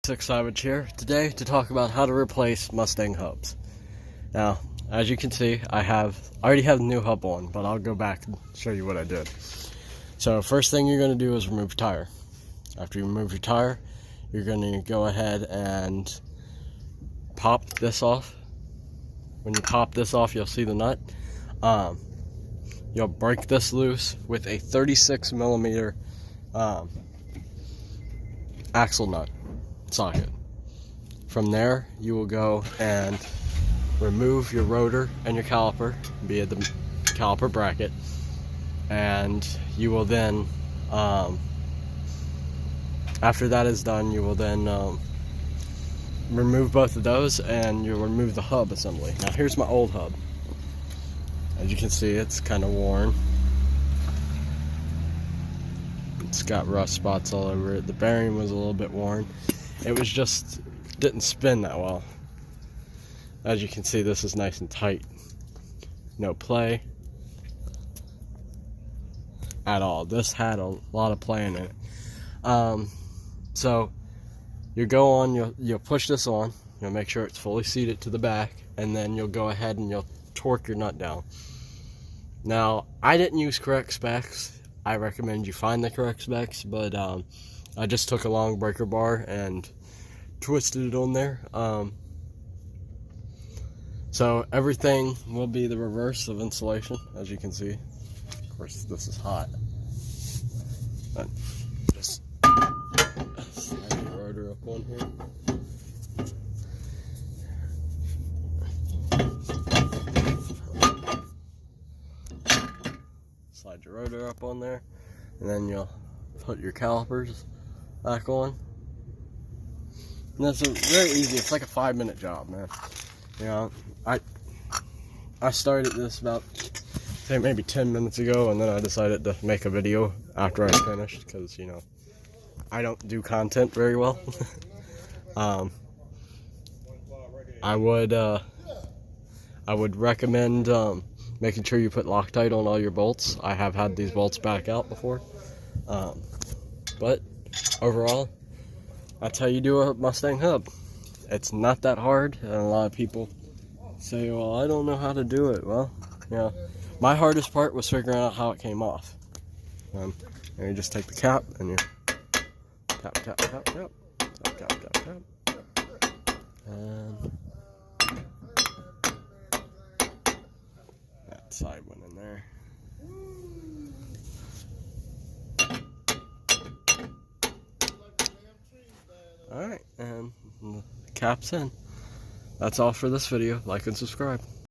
sn95 here today to talk about how to replace Mustang hubs. Now, as you can see, I already have the new hub on, but I'll go back and show you what I did. So first thing you're going to do is remove your tire. After you remove your tire, you're going to go ahead and pop this off. When you pop this off, you'll see the nut. You'll break this loose with a 36mm axle nut socket. From there, you will go and remove your rotor and your caliper via the caliper bracket, and you will then, after that is done, you will then remove both of those, and you'll remove the hub assembly. Now here's my old hub. As you can see, it's kind of worn. It's got rust spots all over it. The bearing was a little bit worn. It was just didn't spin that well. As you can see, this is nice and tight. No play at all. This had a lot of play in it. So you go on, you'll push this on, you'll make sure it's fully seated to the back, and then you'll go ahead and you'll torque your nut down. Now, I didn't use correct specs. I recommend you find the correct specs, but I just took a long breaker bar and twisted it on there. So everything will be the reverse of insulation, as you can see. Of course, this is hot. But just slide the rotor up on here. Slide your rotor up on there, and then you'll put your calipers back on. And that's very easy. It's like a 5-minute job, man. You know, I started this about, say, maybe 10 minutes ago, and then I decided to make a video after I finished, because, you know, I don't do content very well. I would recommend making sure you put Loctite on all your bolts. I have had these bolts back out before. But overall, that's how you do a Mustang hub. It's not that hard, and a lot of people say, well, I don't know how to do it. Well, yeah, my hardest part was figuring out how it came off. And you just take the cap and you tap, tap, tap, tap, tap, tap, tap, tap, and that side went in there. Alright, and the cap's in. That's all for this video. Like and subscribe.